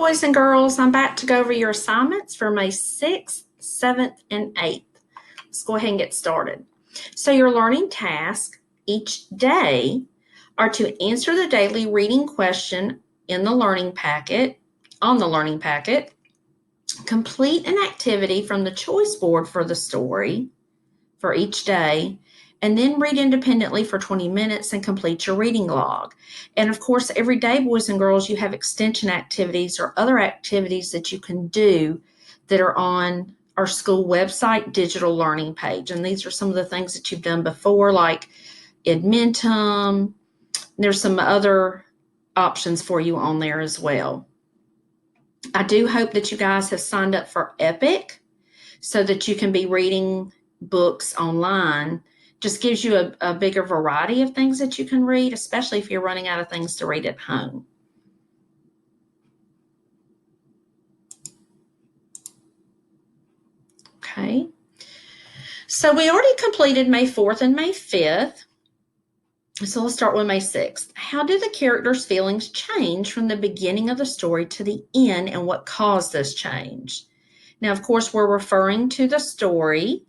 Boys and girls, I'm back to go over your assignments for May 6th, 7th, and 8th. Let's go ahead and get started. So your learning tasks each day are to answer the daily reading question in the learning packet, complete an activity from the choice board for the story for each day, and then read independently for 20 minutes and complete your reading log. And of course, every day, boys and girls, you have extension activities or other activities that you can do that are on our school website digital learning page. And these are some of the things that you've done before, like Edmentum. There's some other options for you on there as well. I do hope that you guys have signed up for Epic so that you can be reading books online. Just gives you a bigger variety of things that you can read, especially if you're running out of things to read at home. Okay. So we already completed May 4th and May 5th. So let's start with May 6th. How do the characters' feelings change from the beginning of the story to the end, and what caused this change? Now, of course, we're referring to the story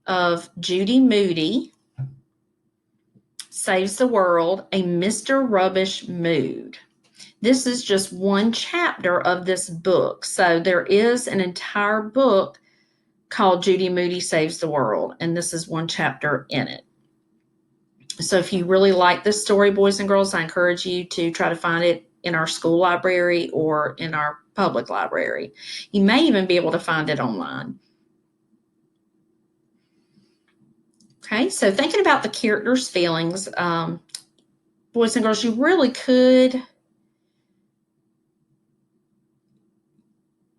of Judy Moody Saves the World, a Mr. Rubbish Mood. This is just one chapter of this book. So there is an entire book called Judy Moody Saves the World, and this is one chapter in it. So if you really like this story, boys and girls, I encourage you to try to find it in our school library or in our public library. You may even be able to find it online. Okay, so thinking about the characters' feelings, boys and girls, you really could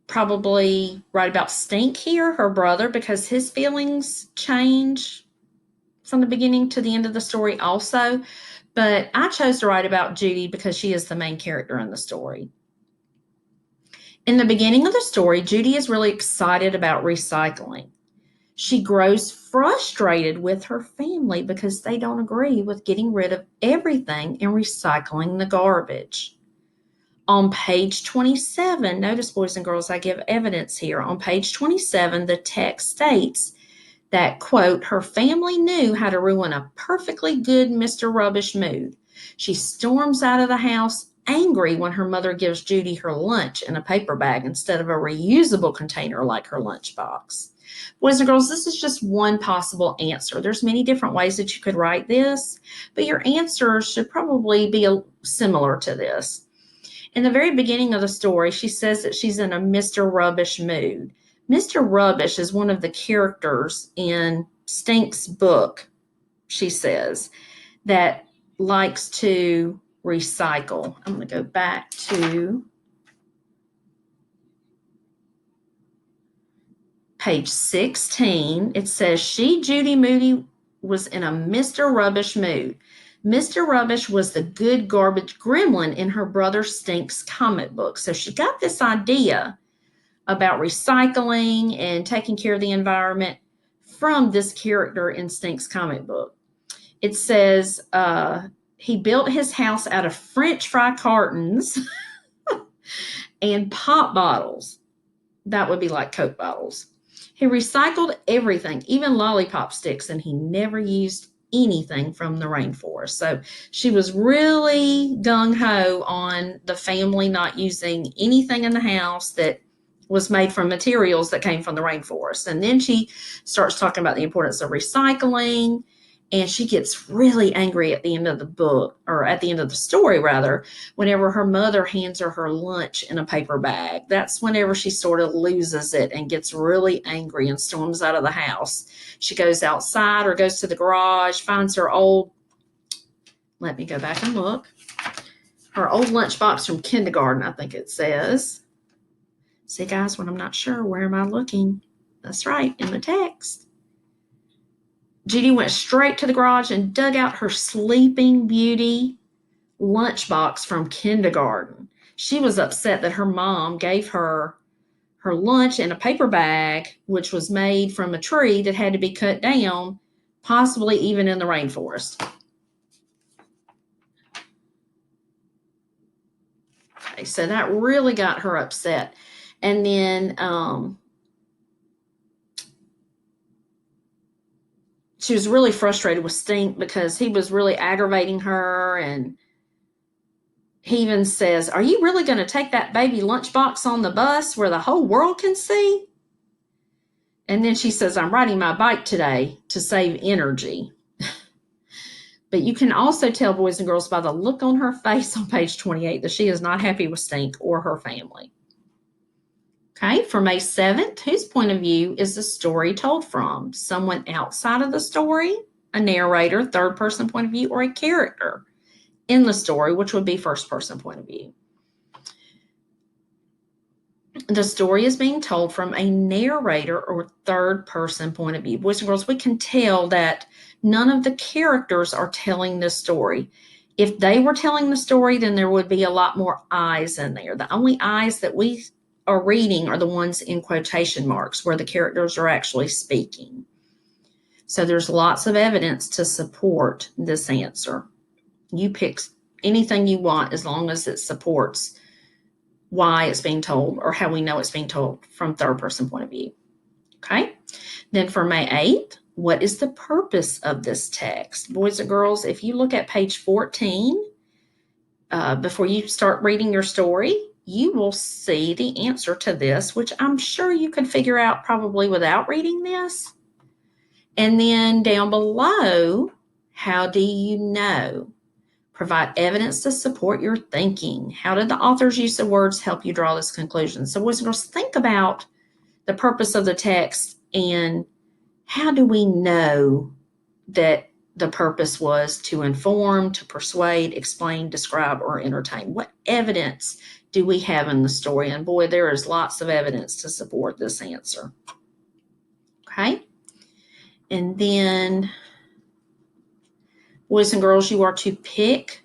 probably write about Stink here, her brother, because his feelings change from the beginning to the end of the story also. But I chose to write about Judy because she is the main character in the story. In the beginning of the story, Judy is really excited about recycling. She grows frustrated with her family because they don't agree with getting rid of everything and recycling the garbage. On page 27, notice, boys and girls, I give evidence here. On page 27, the text states that, quote, her family knew how to ruin a perfectly good Mr. Rubbish mood. She storms out of the house angry when her mother gives Judy her lunch in a paper bag instead of a reusable container like her lunchbox. Boys and girls, this is just one possible answer. There's many different ways that you could write this, but your answer should probably be similar to this. In the very beginning of the story, she says that she's in a Mr. Rubbish mood. Mr. Rubbish is one of the characters in Stink's book, she says, that likes to recycle. I'm going to go back to page 16. It says, Judy Moody, was in a Mr. Rubbish mood. Mr. Rubbish was the good garbage gremlin in her brother Stink's comic book. So she got this idea about recycling and taking care of the environment from this character in Stink's comic book. It says he built his house out of French fry cartons and pop bottles. That would be like Coke bottles. He recycled everything, even lollipop sticks, and he never used anything from the rainforest. So she was really gung-ho on the family not using anything in the house that was made from materials that came from the rainforest. And then she starts talking about the importance of recycling, and she gets really angry at the end of the book, or at the end of the story rather, whenever her mother hands her lunch in a paper bag. That's whenever she sort of loses it and gets really angry and storms out of the house. She goes outside or goes to the garage, finds her old, let me go back and look, her old lunchbox from kindergarten, I think it says. See, guys, when I'm not sure, where am I looking? That's right, in the text. Judy went straight to the garage and dug out her Sleeping Beauty lunchbox from kindergarten. She was upset that her mom gave her her lunch in a paper bag, which was made from a tree that had to be cut down, possibly even in the rainforest. Okay, so that really got her upset. And then she was really frustrated with Stink because he was really aggravating her. And he even says, "Are you really going to take that baby lunchbox on the bus where the whole world can see?" And then she says, "I'm riding my bike today to save energy." But you can also tell, boys and girls, by the look on her face on page 28 that she is not happy with Stink or her family. Okay, for May 7th, whose point of view is the story told from? Someone outside of the story, a narrator, third person point of view, or a character in the story, which would be first person point of view. The story is being told from a narrator or third person point of view. Boys and girls, we can tell that none of the characters are telling this story. If they were telling the story, then there would be a lot more eyes in there. The only eyes that we are reading are the ones in quotation marks where the characters are actually speaking. So there's lots of evidence to support this answer. You pick anything you want as long as it supports why it's being told or how we know it's being told from third person point of view. Okay. Then for May 8th, what is the purpose of this text? Boys and girls, if you look at page 14, before you start reading your story, you will see the answer to this, which I'm sure you can figure out probably without reading this. And then down below, how do you know? Provide evidence to support your thinking. How did the author's use of words help you draw this conclusion? So boys and girls, think about the purpose of the text and how do we know that the purpose was to inform, to persuade, explain, describe, or entertain? What evidence do we have in the story? And boy, there is lots of evidence to support this answer. Okay? And then, boys and girls, you are to pick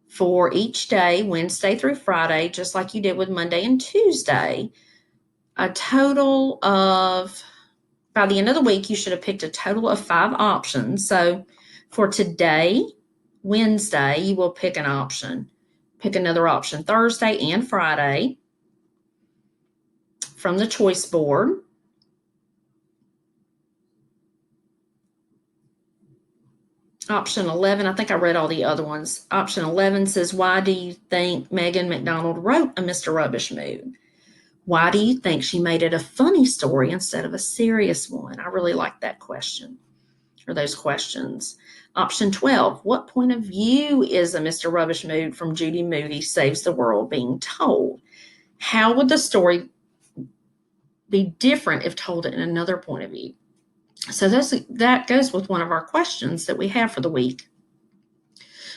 for each day, Wednesday through Friday, just like you did with Monday and Tuesday, a total of, by the end of the week, you should have picked a total of 5 options. So for today, Wednesday, you will pick an option. Pick another option Thursday and Friday from the choice board. Option 11, I think I read all the other ones. Option 11 says, why do you think Megan McDonald wrote a Mr. Rubbish Mood? Why do you think she made it a funny story instead of a serious one? I really like that question, or those questions. Option 12, what point of view is a Mr. Rubbish Mood from Judy Moody Saves the World being told? How would the story be different if told in another point of view? So that goes with one of our questions that we have for the week.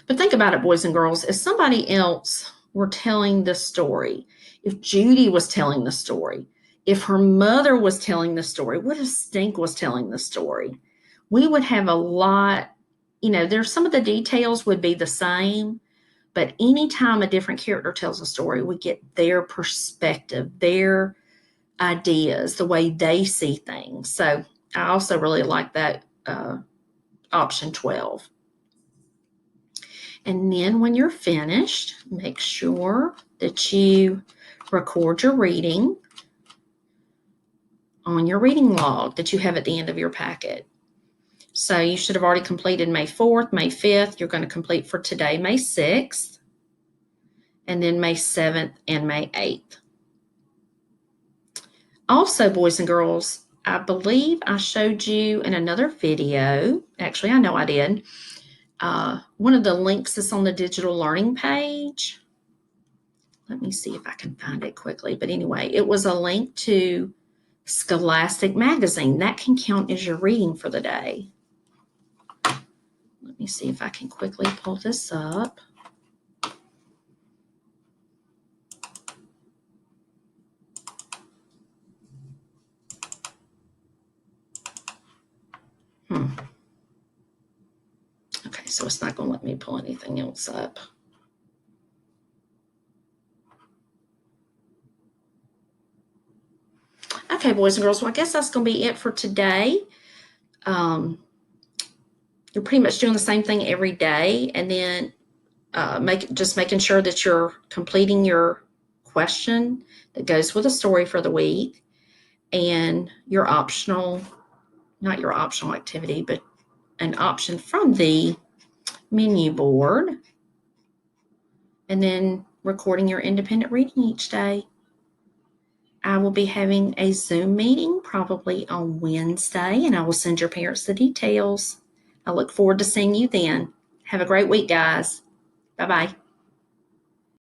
But think about it, boys and girls. If somebody else were telling this story, if Judy was telling the story, if her mother was telling the story, what if Stink was telling the story? We would have a lot, there's some of the details would be the same, but anytime a different character tells a story, we get their perspective, their ideas, the way they see things. So I also really like that option 12. And then when you're finished, make sure that you record your reading on your reading log that you have at the end of your packet. So you should have already completed May 4th, May 5th. You're going to complete for today, May 6th, and then May 7th and May 8th. Also, boys and girls, I believe I showed you in another video, actually, I know I did, one of the links that's on the digital learning page. Let me see if I can find it quickly. But anyway, it was a link to Scholastic Magazine. That can count as your reading for the day. Let me see if I can quickly pull this up. Okay, so it's not going to let me pull anything else up. Okay, boys and girls, well, I guess that's going to be it for today. You're pretty much doing the same thing every day. And then just making sure that you're completing your question that goes with a story for the week and your optional, not your optional activity, but an option from the menu board, and then recording your independent reading each day. I will be having a Zoom meeting probably on Wednesday, and I will send your parents the details. I look forward to seeing you then. Have a great week, guys. Bye-bye.